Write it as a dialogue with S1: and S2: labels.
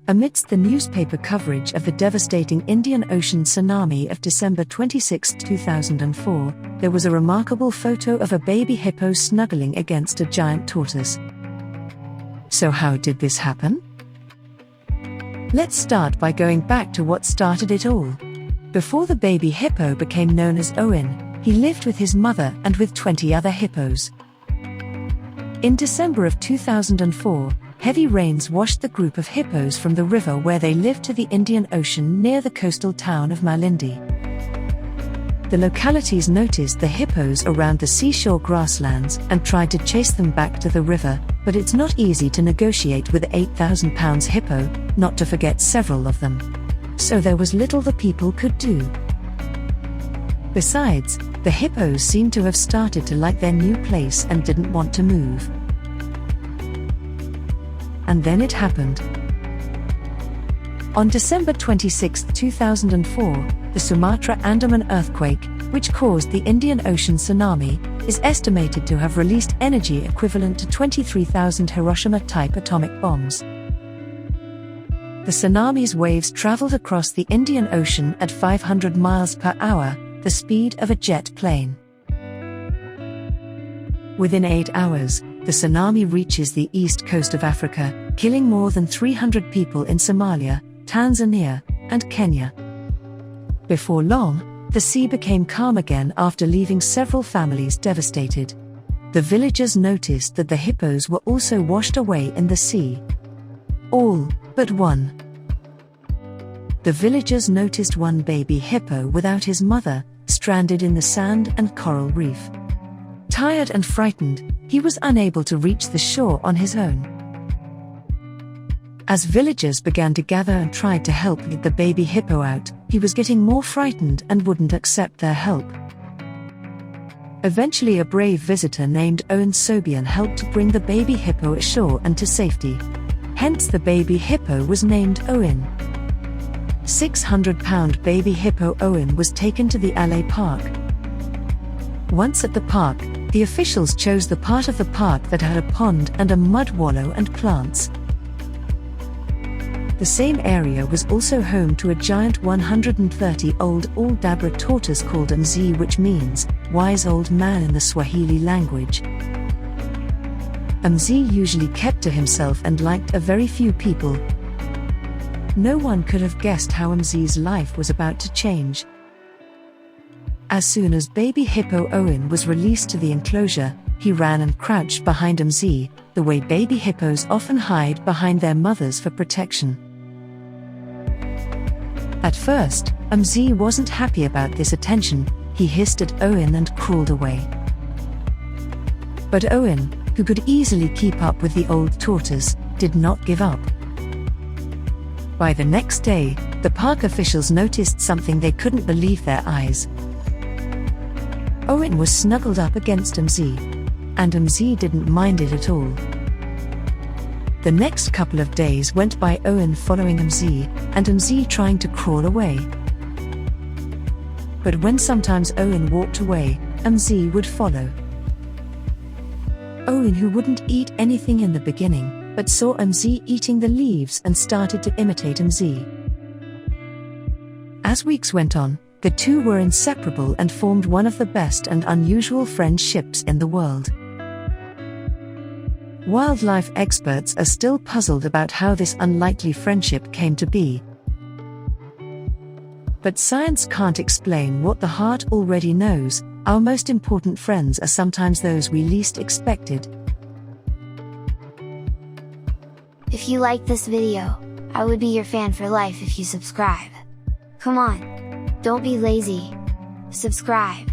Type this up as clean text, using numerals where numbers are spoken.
S1: Amidst the newspaper coverage of the devastating Indian Ocean tsunami of December 26, 2004, there was a remarkable photo of a baby hippo snuggling against a giant tortoise. So how did this happen? Let's start by going back to what started it all. Before the baby hippo became known as Owen, he lived with his mother and with 20 other hippos. In December of 2004, heavy rains washed the group of hippos from the river where they lived to the Indian Ocean near the coastal town of Malindi. The localities noticed the hippos around the seashore grasslands and tried to chase them back to the river, but it's not easy to negotiate with 8,000-pound hippo, not to forget several of them. So there was little the people could do. Besides, the hippos seemed to have started to like their new place and didn't want to move. And then it happened. On December 26, 2004, the Sumatra-Andaman earthquake, which caused the Indian Ocean tsunami, is estimated to have released energy equivalent to 23,000 Hiroshima-type atomic bombs. The tsunami's waves traveled across the Indian Ocean at 500 miles per hour, the speed of a jet plane. Within 8 hours, the tsunami reaches the east coast of Africa, killing more than 300 people in Somalia, Tanzania, and Kenya. Before long, the sea became calm again after leaving several families devastated. The villagers noticed that the hippos were also washed away in the sea. All but one. The villagers noticed one baby hippo without his mother, stranded in the sand and coral reef. Tired and frightened, he was unable to reach the shore on his own. As villagers began to gather and tried to help get the baby hippo out, he was getting more frightened and wouldn't accept their help. Eventually a brave visitor named Owen helped to bring the baby hippo ashore and to safety. Hence the baby hippo was named Owen. 600-pound baby hippo Owen was taken to the LA park. Once at the park, the officials chose the part of the park that had a pond and a mud wallow and plants. The same area was also home to a giant 130-old Aldabra tortoise called Mzee, which means wise old man in the Swahili language. Mzee usually kept to himself and liked a very few people. No one could have guessed how Mzee's life was about to change. As soon as baby hippo Owen was released to the enclosure, he ran and crouched behind Mzee, the way baby hippos often hide behind their mothers for protection. At first, Mzee wasn't happy about this attention. He hissed at Owen and crawled away. But Owen, who could easily keep up with the old tortoise, did not give up. By the next day, the park officials noticed something they couldn't believe their eyes. Owen was snuggled up against Mzee, and Mzee didn't mind it at all. The next couple of days went by Owen following Mzee, and Mzee trying to crawl away. But when sometimes Owen walked away, Mzee would follow. Owen, who wouldn't eat anything in the beginning, but saw Mzee eating the leaves and started to imitate Mzee. As weeks went on, the two were inseparable and formed one of the best and unusual friendships in the world. Wildlife experts are still puzzled about how this unlikely friendship came to be. But science can't explain what the heart already knows. Our most important friends are sometimes those we least expected.
S2: If you like this video, I would be your fan for life if you subscribe. Come on! Don't be lazy. Subscribe.